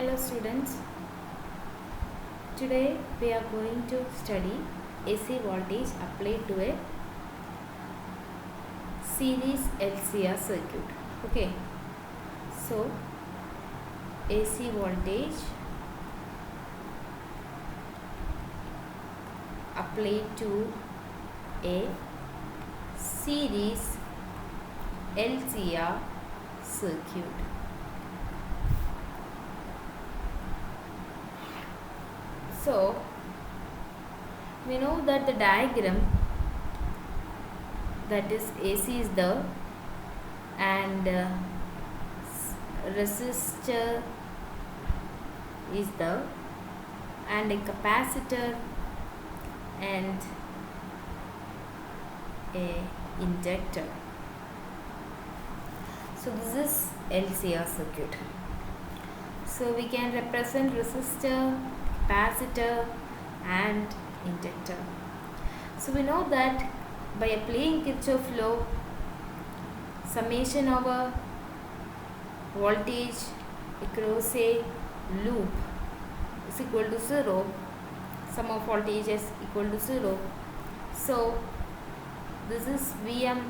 Hello students, today we are going to study AC voltage applied to a series LCR circuit. Okay, so AC voltage applied to a series LCR circuit. So we know that the diagram, that is AC is there and resistor is there and a capacitor and a inductor. So this is LCR circuit. So we can represent resistor, capacitor and inductor. So we know that by applying Kirchhoff law, summation over voltage across a loop is equal to 0. Sum of voltage is equal to 0. So this is Vm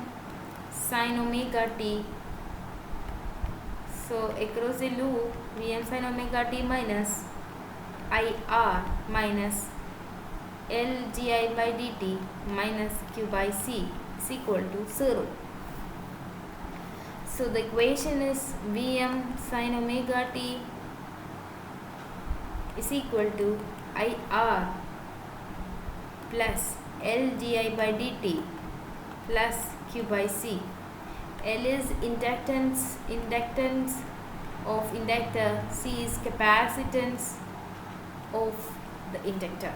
sin omega t. So across a loop, Vm sin omega t minus IR minus LGI by dt minus Q by C is equal to 0. So the equation is Vm sin omega t is equal to IR plus LGI by dt plus Q by C. L is inductance of inductor, C is capacitance of the inductor.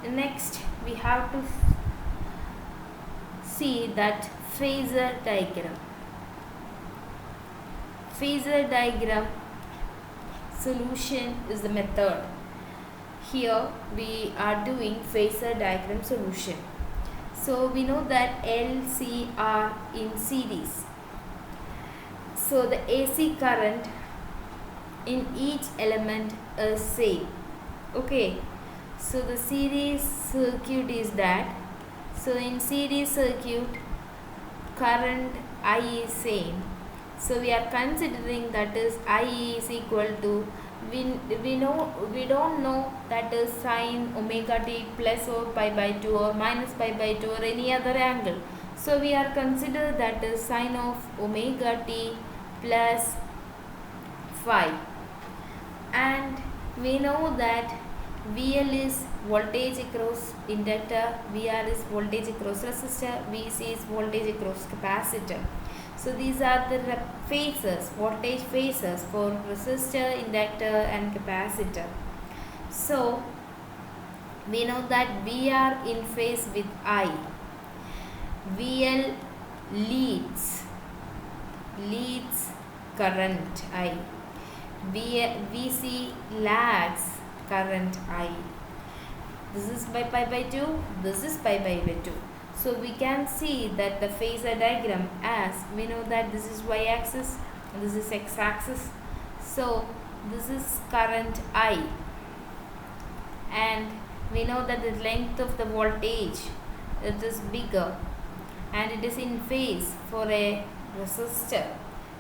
Next we have to see that phasor diagram. Phasor diagram solution is the method. Here we are doing phasor diagram solution. So we know that LCR in series. So the AC current in each element is same. Okay. So the series circuit is that. So in series circuit, current I is same. So we are considering that is I is equal to, we don't know that is sin omega t plus or pi by 2 or minus pi by 2 or any other angle. So we are consider that is sin of omega t plus phi, and we know that VL is voltage across inductor, VR is voltage across resistor, VC is voltage across capacitor. So these are the phasors, voltage phasors for resistor, inductor and capacitor. So we know that VR in phase with I, VL leads current I, VC lags current I. This is by pi by 2, this is pi by 2. So we can see that the phasor diagram, as we know that this is y axis, this is x axis. So this is current I, and we know that the length of the voltage, it is bigger and it is in phase for a resistor.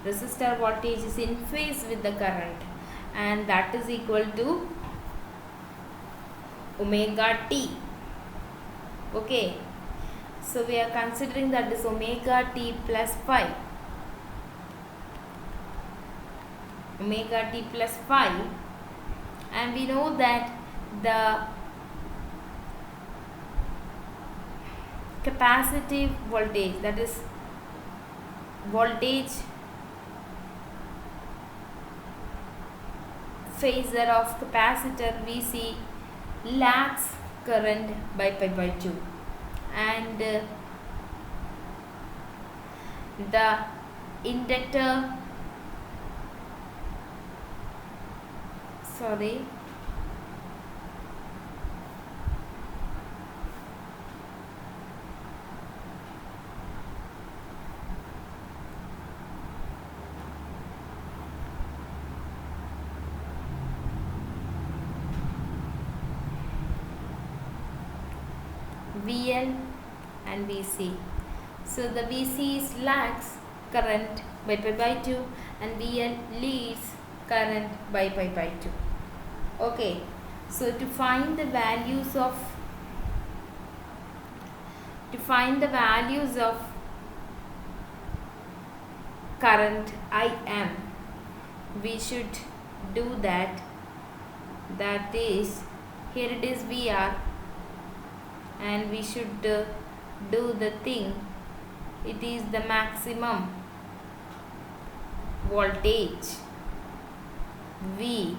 Resistor voltage is in phase with the current, and that is equal to omega t. Okay, so we are considering that is omega t plus phi. Omega t plus phi, and we know that the capacitive voltage, that is voltage phasor of capacitor VC lags current by pi by 2, and the inductor, VL and VC. So the VC is lags current by pi by 2 and VL leads current by pi by 2. Okay, so to find the values of current IM, we should do that is, here it is VR, and we should do the thing, it is the maximum voltage V,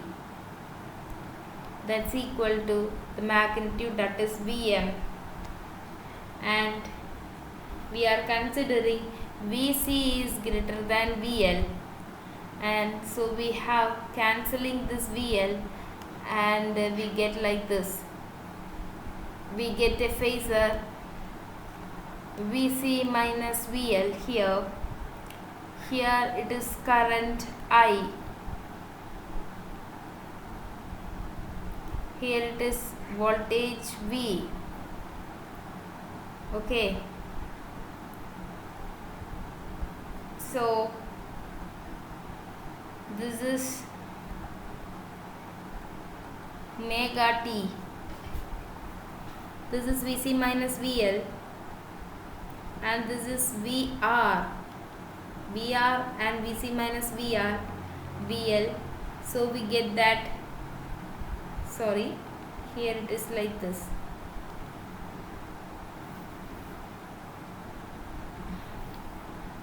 that's equal to the magnitude, that is Vm, and we are considering VC is greater than VL, and so we have cancelling this VL, and we get like this, we get a phasor VC minus VL. Here it is current I, here it is voltage V. Okay, so this is omega T, this is VC minus VL, and this is VR and VC minus VL. So we get that, sorry, here it is like this.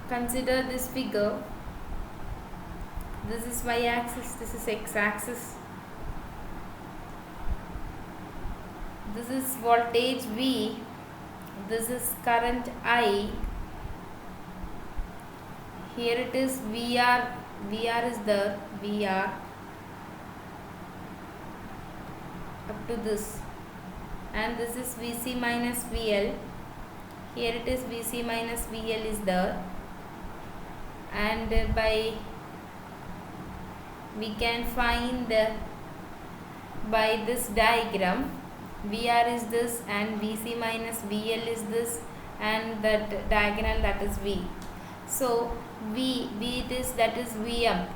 Consider this figure, this is y axis, this is x axis, this is voltage V, this is current I, here it is VR is the VR up to this, and this is VC minus VL, here it is VC minus VL is there, and we can find by this diagram, VR is this and VC minus VL is this, and that diagonal, that is V. So V it is, that is VM,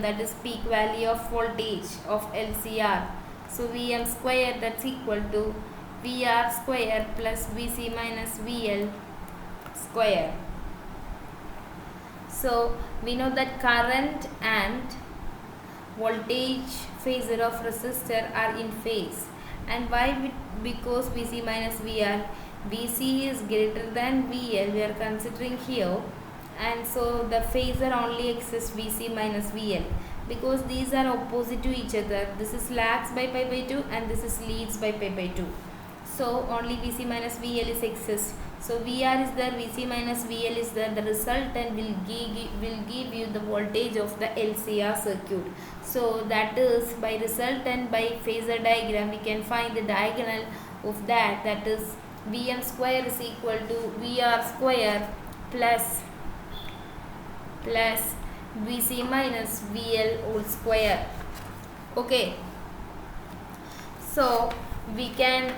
that is peak value of voltage of LCR. So VM square, that's equal to VR square plus VC minus VL square. So we know that current and voltage phasor of resistor are in phase, and why? Because VC minus VR, VC is greater than VL, we are considering here, and so the phasor only exists VC minus VL, because these are opposite to each other. This is lags by pi by 2 and this is leads by pi by 2. So only VC minus VL is exists. So VR is there, VC minus VL is there. The resultant will give you the voltage of the LCR circuit. So that is, by resultant, by phasor diagram, we can find the diagonal of that. That is Vm square is equal to VR square plus VC minus VL whole square. Okay. So we can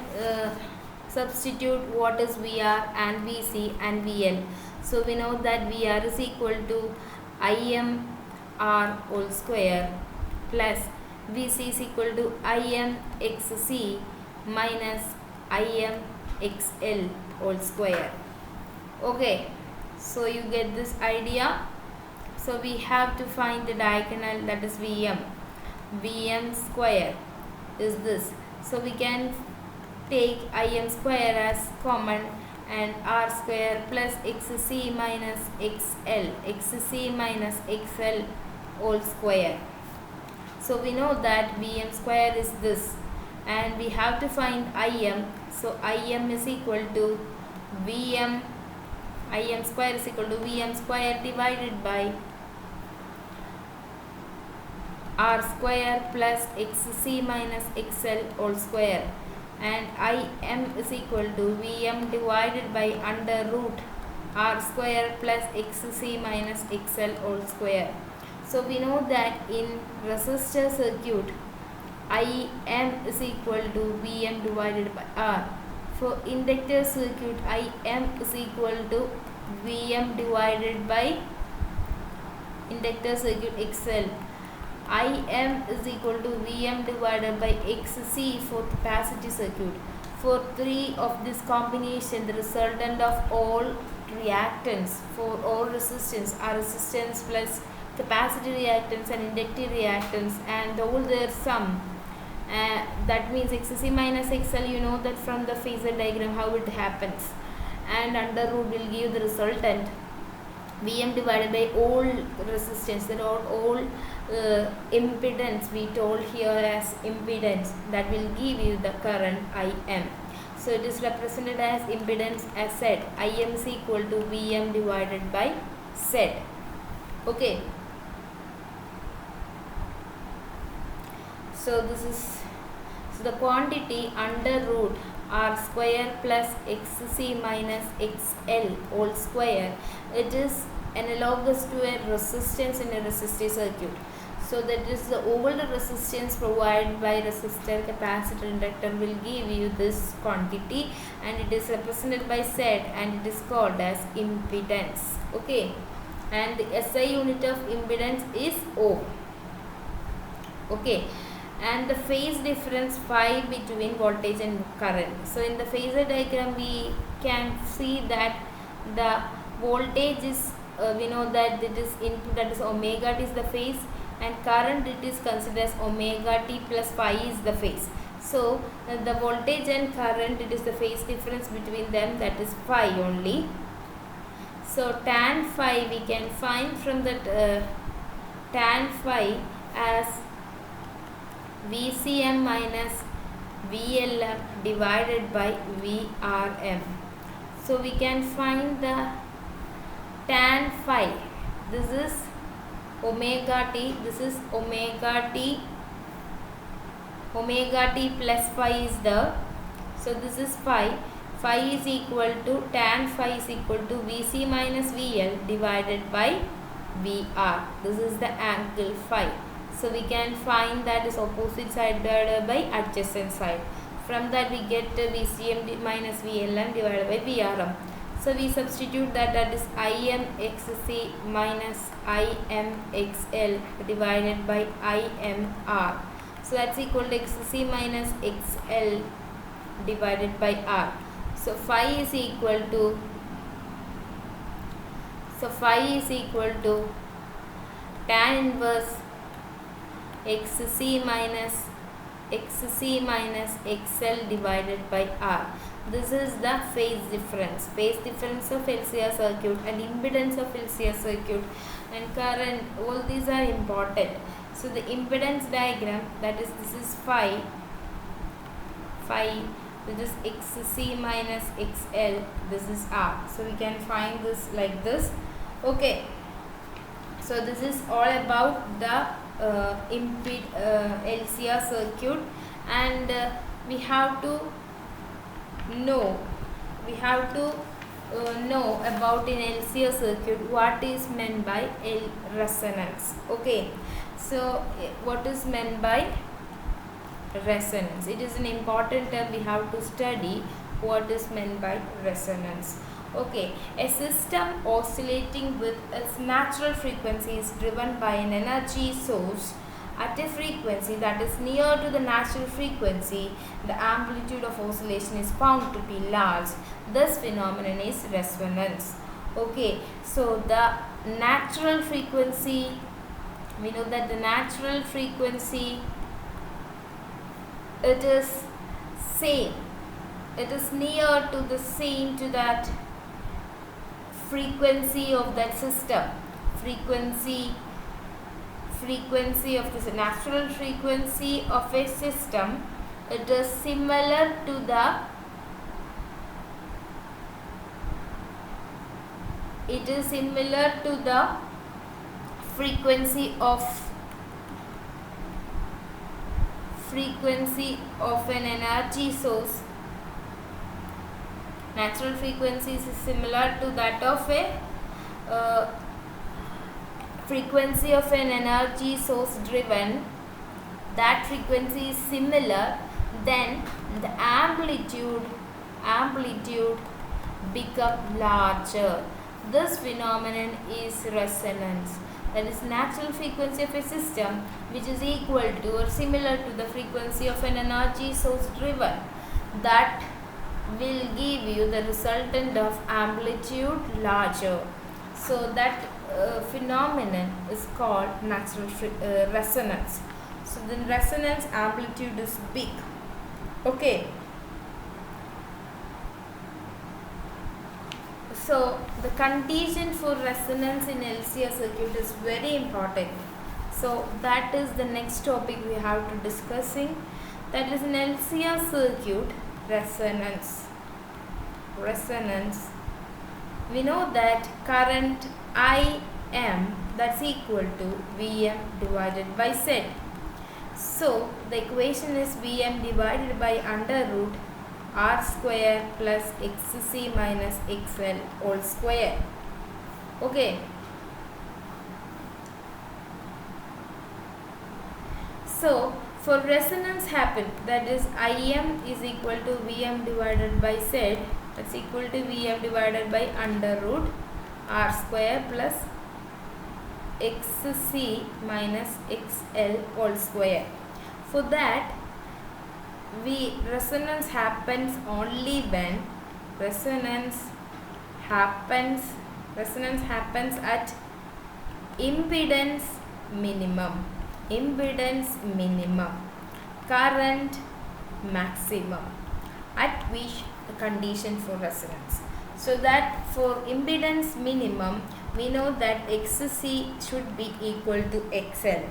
substitute what is VR and VC and VL. So we know that VR is equal to IMR whole square plus VC is equal to IMXC minus IMXL whole square. Okay, so you get this idea. So we have to find the diagonal, that is VM square is this. So we can take Im square as common, and R square plus XC minus XL whole square. So we know that Vm square is this, and we have to find Im. So Im is equal to Im square is equal to Vm square divided by R square plus XC minus XL whole square, and Im is equal to Vm divided by under root R square plus XC minus XL whole square. So we know that in resistor circuit, Im is equal to Vm divided by R. For inductor circuit, Im is equal to Vm divided by inductor circuit XL. Im is equal to Vm divided by Xc for capacitive circuit. For three of this combination, the resultant of all reactance for all resistance are resistance plus capacitive reactance and inductive reactance and all their sum. That means Xc minus XL, you know that from the phasor diagram how it happens, and under root will give the resultant Vm divided by all resistance, that are all impedance we told here as impedance, that will give you the current Im. So it is represented as impedance as Z. Im is equal to Vm divided by Z. Okay. So this is the quantity under root R square plus Xc minus XL whole square. It is analogous to a resistance in a resistive circuit. So that is the old resistance provided by resistor, capacitor, inductor will give you this quantity, and it is represented by Z and it is called as impedance. Okay, and the SI unit of impedance is Ohm. Okay, and the phase difference phi between voltage and current. So in the phasor diagram we can see that the voltage is we know that it is input, that is omega t is the phase, and current it is considered as omega t plus phi is the phase. So the voltage and current, it is the phase difference between them, that is phi only. So tan phi we can find from that tan phi as VCM minus VLM divided by VRM. So we can find the tan phi. This is omega t. This is omega t. Omega t plus phi is the. So this is phi. Phi is equal to tan phi is equal to VC minus VL divided by VR. This is the angle phi. So we can find that is opposite side divided by adjacent side. From that we get VCM minus VLM divided by VRM. So we substitute that is IMXC minus IMXL divided by IMR. So that's equal to XC minus XL divided by R. So phi is equal to tan inverse XC minus XL divided by R. This is the phase difference of LCR circuit and impedance of LCR circuit and current. All these are important. So the impedance diagram, that is, this is phi, this is XC minus XL, this is R. So we can find this like this. Okay. So this is all about the LCR circuit, and we have to know about in LCR circuit what is meant by resonance. Okay, so what is meant by resonance? It is an important term. We have to study what is meant by resonance. Okay, a system oscillating with its natural frequency is driven by an energy source at a frequency that is near to the natural frequency. The amplitude of oscillation is found to be large. This phenomenon is resonance. Okay, so the natural frequency, we know that the natural frequency, it is same, it is near to the same to that frequency of that system. Frequency of this natural frequency of a system, it is similar to the frequency of an energy source. Natural frequency is similar to that of a frequency of an energy source driven that frequency is similar, then the amplitude become larger. This phenomenon is resonance. That is natural frequency of a system which is equal to or similar to the frequency of an energy source driven. That will give you the resultant of amplitude larger. So that phenomenon is called natural resonance. So the resonance amplitude is big. Okay. So the condition for resonance in LCR circuit is very important. So that is the next topic we have to discussing. That is in LCR circuit, resonance. We know that current Im, that's equal to Vm divided by Z. So the equation is Vm divided by under root R square plus XC minus XL all square. Okay. So for resonance happen, that is Im is equal to Vm divided by Z, that's equal to Vm divided by under root R square plus XC minus XL all square. For that, resonance happens only when resonance happens at impedance minimum, current maximum, at which the condition for resonance. So that for impedance minimum, we know that XC should be equal to XL.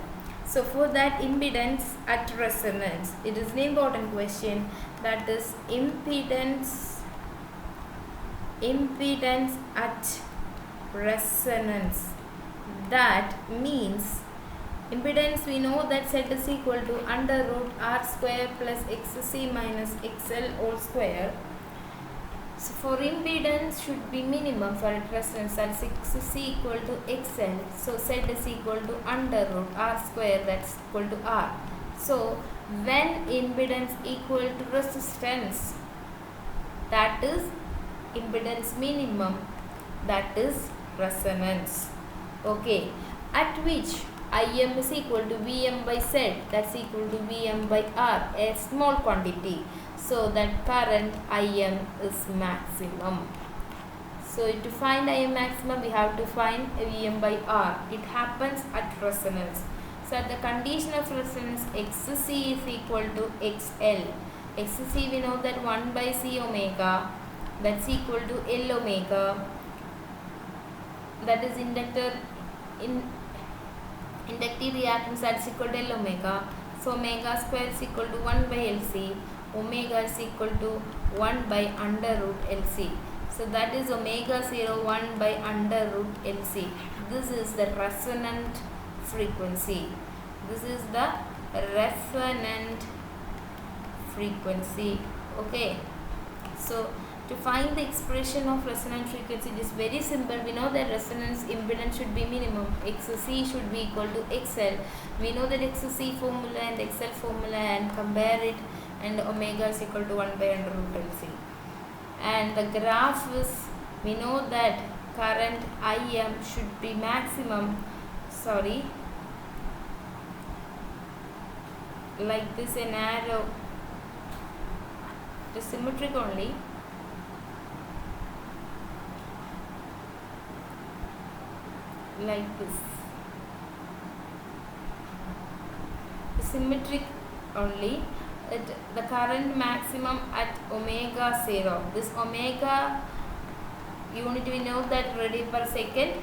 So for that impedance at resonance, it is an important question, that is impedance at resonance. That means impedance, we know that Z is equal to under root R square plus XC minus XL all square. So for impedance should be minimum for at resonance, that is XC equal to XL. So Z is equal to under root R square, that's equal to R. So when impedance equal to resistance, that is impedance minimum, that is resonance. Okay, at which Im is equal to Vm by Z, that's equal to Vm by R, a small quantity. So that current Im is maximum. So to find Im maximum, we have to find Vm by R. It happens at resonance. So at the condition of resonance, XC is equal to XL. XC, we know that 1 by C omega, that's equal to L omega. That is inductive reactance, that's equal to L omega. So omega square is equal to 1 by LC. Omega is equal to 1 by under root LC. So that is omega 0 1 by under root LC. This is the resonant frequency. Okay. So to find the expression of resonant frequency, it is very simple. We know that resonance impedance should be minimum. XC should be equal to XL. We know that XC formula and XL formula and compare it, and omega is equal to 1 by under root LC. And the graph is, we know that current Im should be maximum, like this, an arrow, it is symmetric only. Like this, symmetric only. The current maximum at omega 0. This omega unit, we know that radian per second,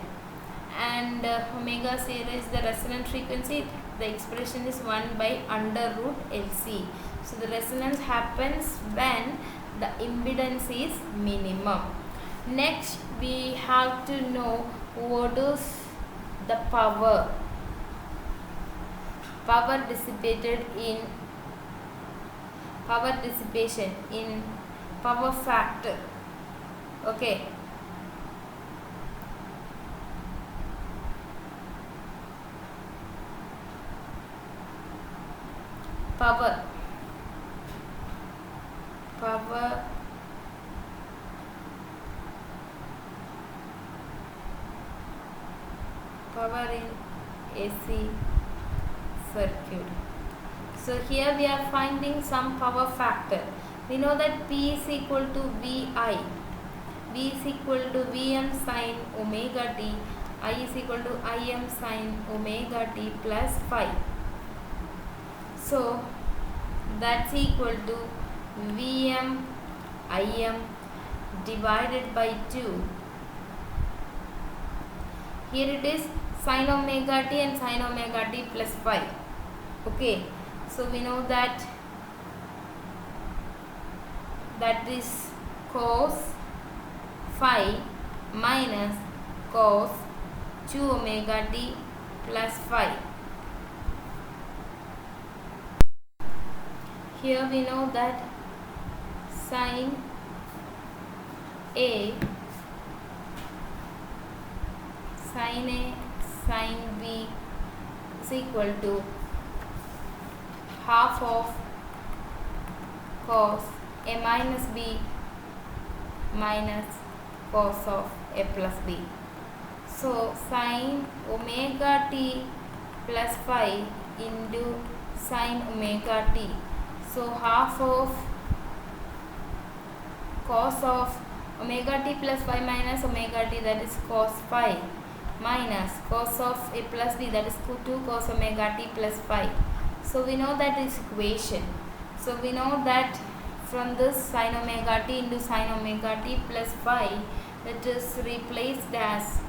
and omega 0 is the resonant frequency. The expression is 1 by under root LC. So the resonance happens when the impedance is minimum. Next, we have to know what is the power dissipation in power factor. Okay. power in AC circuit. So here we are finding some power factor. We know that P is equal to VI. V is equal to Vm sin omega t. I is equal to Im sin omega t plus phi. So that's equal to Vm Im divided by 2. Here it is sin omega t and sin omega t plus phi. Okay, so we know that is cos phi minus cos 2 omega t plus phi. Here we know that sin A sin B is equal to half of cos A minus B minus cos of A plus B. So sin omega t plus phi into sin omega t. So half of cos of omega t plus phi minus omega t, that is cos phi, minus cos of A plus B, that is 2 cos omega t plus phi. So we know that is equation. So we know that from this sin omega t into sin omega t plus phi, it is replaced as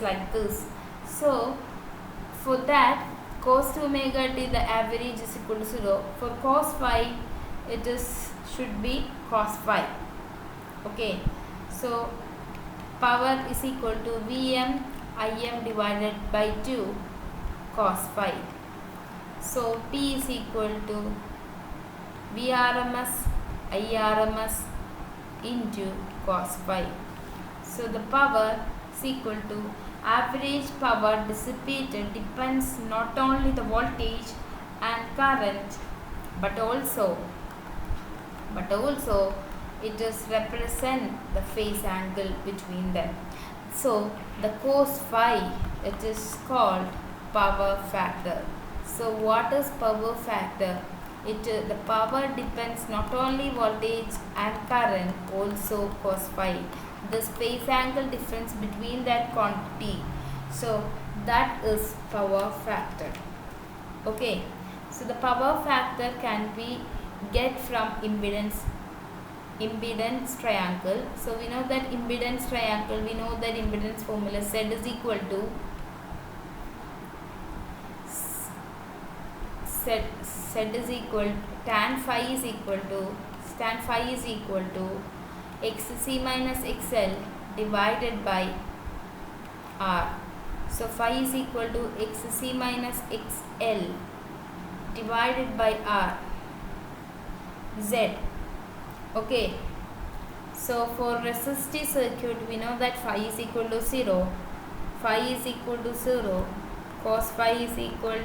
like this. So for that, cos 2 omega t, the average is equal to 0. For cos phi, it should be cos phi. Okay, so power is equal to Vm Im divided by 2 cos phi. So P is equal to Vrms Irms into cos phi. So the power is equal to average power dissipated depends not only the voltage and current, but also it is represent the phase angle between them. So the cos phi, it is called power factor. So what is power factor? The power depends not only voltage and current, also cos phi. The phase angle difference between that quantity. So that is power factor. Okay. So the power factor can be get from impedance triangle. So we know that impedance triangle, we know that impedance formula Z is equal to tan phi is equal to xc minus xl divided by r. So phi is equal to xc minus xl divided by r Z. Okay, so for resistive circuit, we know that phi is equal to 0. Cos phi is equal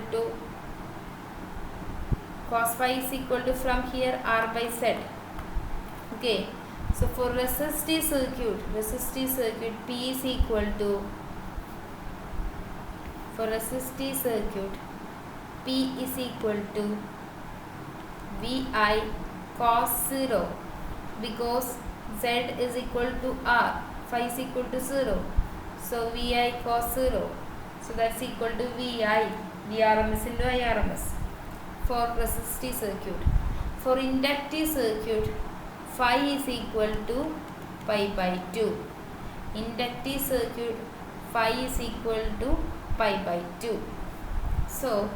to from here r by z. Okay, so for resistive circuit, P is equal to, Vi cos 0, because Z is equal to R, phi is equal to 0. So Vi cos 0. So that's equal to Vrms into Irms for resistive circuit. For inductive circuit, phi is equal to pi by 2. Inductive circuit, phi is equal to pi by 2. So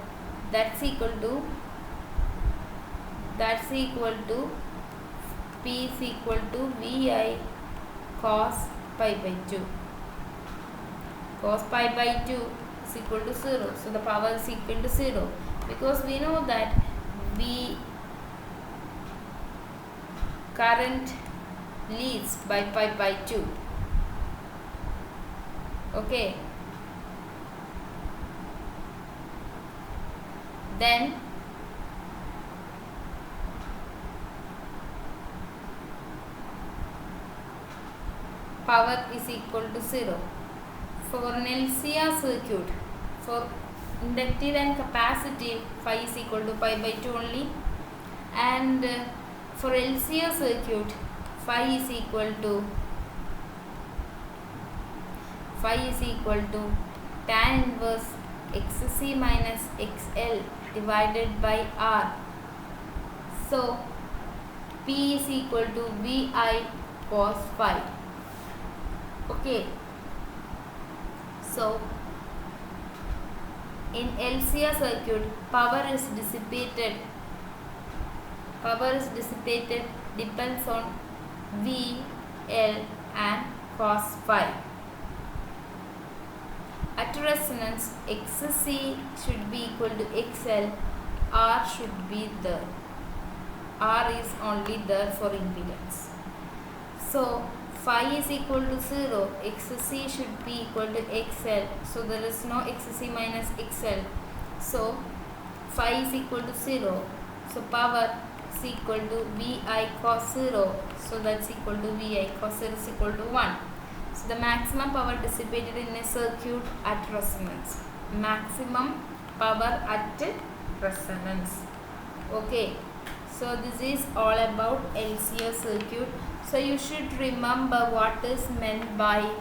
that's equal to P is equal to Vi cos pi by 2. Cos pi by 2 is equal to 0. So the power is equal to 0, because we know that current leads by pi by 2. Okay. then power is equal to 0. For an LCR circuit, for inductive and capacitive, phi is equal to pi by 2 only, and for LCR circuit, phi is equal to tan inverse xc minus xl divided by r. So P is equal to Vi cos phi. Okay. So in LCR circuit, power is dissipated depends on V, L and cos phi. At resonance, XC should be equal to XL, R should be there. R is only there for impedance. So phi is equal to 0, XC should be equal to XL, so there is no XC minus XL, so phi is equal to 0, so power is equal to Vi cos 0, so that's equal to Vi cos 0 is equal to 1. So the maximum power dissipated in a circuit at resonance. Maximum power at resonance. Okay. So this is all about LCR circuit. So you should remember what is meant by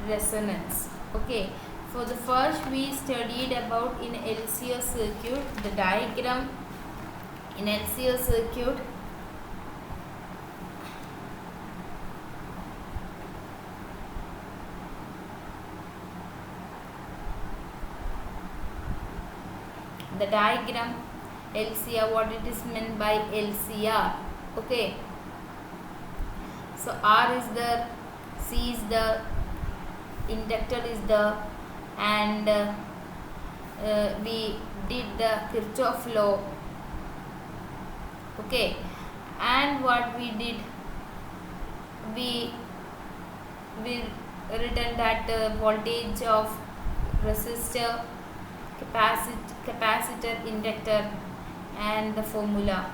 resonance. Okay. For the first, we studied about in LCR circuit the diagram in LCR circuit. The diagram LCR, what it is meant by LCR. Okay. So R is there, C is there, inductor is there, and we did the Kirchhoff law. Okay. And what we did, we written that voltage of resistor, capacitor, inductor and the formula.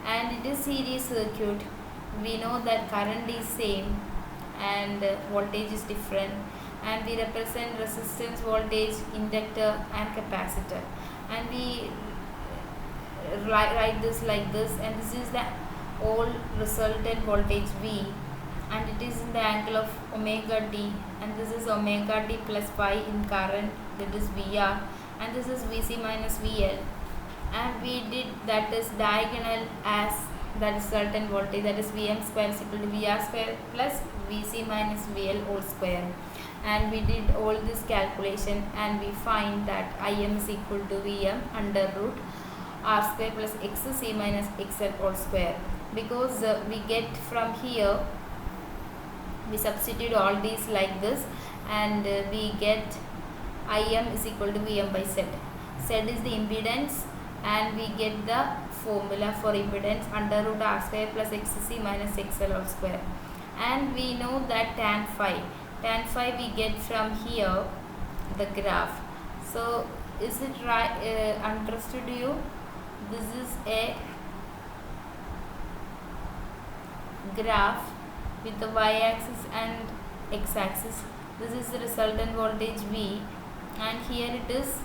And it is series circuit. We know that current is same and voltage is different, and we represent resistance, voltage, inductor and capacitor, and we write this like this, and this is the all resultant voltage V, and it is in the angle of omega t, and this is omega t plus phi in current, that is VR, and this is Vc minus VL, and we did that is diagonal as that is certain voltage, that is Vm square is equal to VR square plus Vc minus VL whole square, and we did all this calculation, and we find that Im is equal to Vm under root R square plus XC minus XL whole square, because we get from here, we substitute all these like this, and we get Im is equal to Vm by Z. Z is the impedance, and we get the formula for impedance under root R square plus XC minus XL whole square. And we know that tan phi we get from here, the graph. So is it right, understood you? This is a graph with the y-axis and x-axis. This is the resultant voltage V, and here it is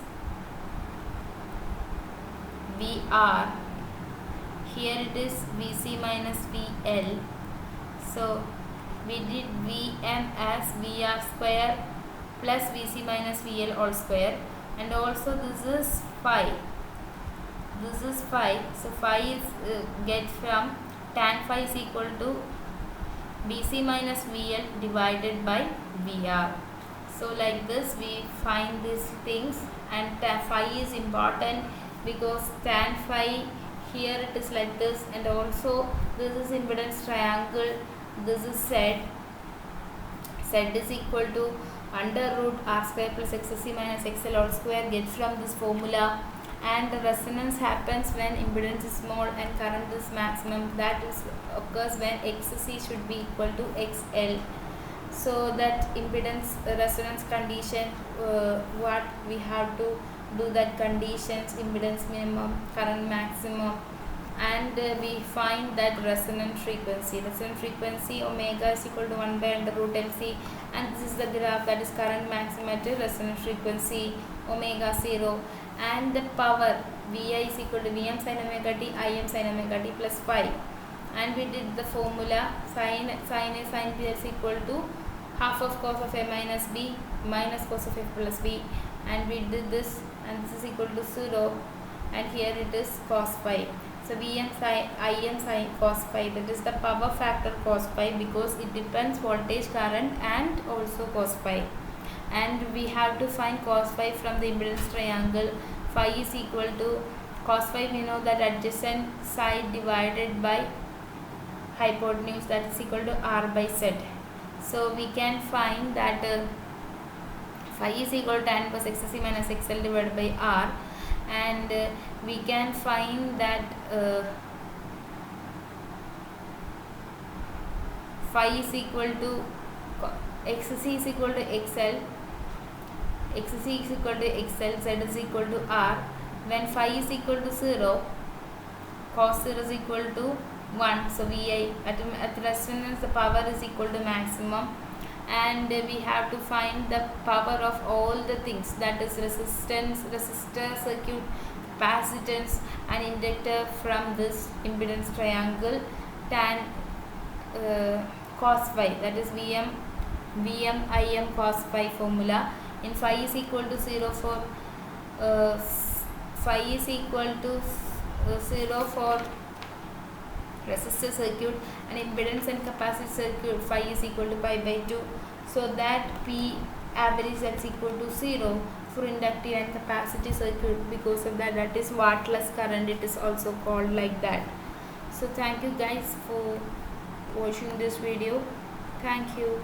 VR, here it is Vc minus VL. So we did Vm as VR square plus Vc minus VL all square, and also this is phi. So phi is get from tan phi is equal to Vc minus VL divided by VR. So like this we find these things, and phi is important because tan phi, here it is like this, and also this is impedance triangle, this is Z is equal to under root R square plus XC minus XL all square, gets from this formula. And the resonance happens when impedance is small and current is maximum, that is occurs when XC should be equal to XL. So that impedance resonance condition, what we have to do, that conditions, impedance minimum, current maximum, and we find that resonant frequency. Resonant frequency omega is equal to 1 by under root LC, and this is the graph, that is current maximum at resonant frequency omega 0, and the power Vi is equal to Vm sin omega t Im sin omega t plus phi, and we did the formula sin A sin B is equal to half of cos of A minus B minus cos of A plus B, and we did this, and this is equal to 0, and here it is cos phi. So Vm sin Im sin cos phi, that is the power factor cos phi, because it depends voltage, current, and also cos phi. And we have to find cos phi from the impedance triangle. Phi is equal to cos phi, we know that adjacent side divided by hypotenuse, that is equal to R by Z. So we can find that phi is equal to tan cos XC minus XL divided by R, and we can find that phi is equal to XC is equal to XL, XC is equal to XL, Z is equal to R. When phi is equal to 0, cos 0 is equal to 1. So Vi at resonance the power is equal to maximum, and we have to find the power of all the things, that is resistance, resistor, circuit, capacitance, and inductor from this impedance triangle tan cos phi, that is Vm Im cos phi formula. In phi is equal to 0 for phi is equal to 0 for resistor circuit, and impedance and capacitor circuit phi is equal to pi by 2. So that P average that's equal to 0 for inductive and capacitive circuit. Because of that, that is wattless current, it is also called like that. So thank you guys for watching this video. Thank you.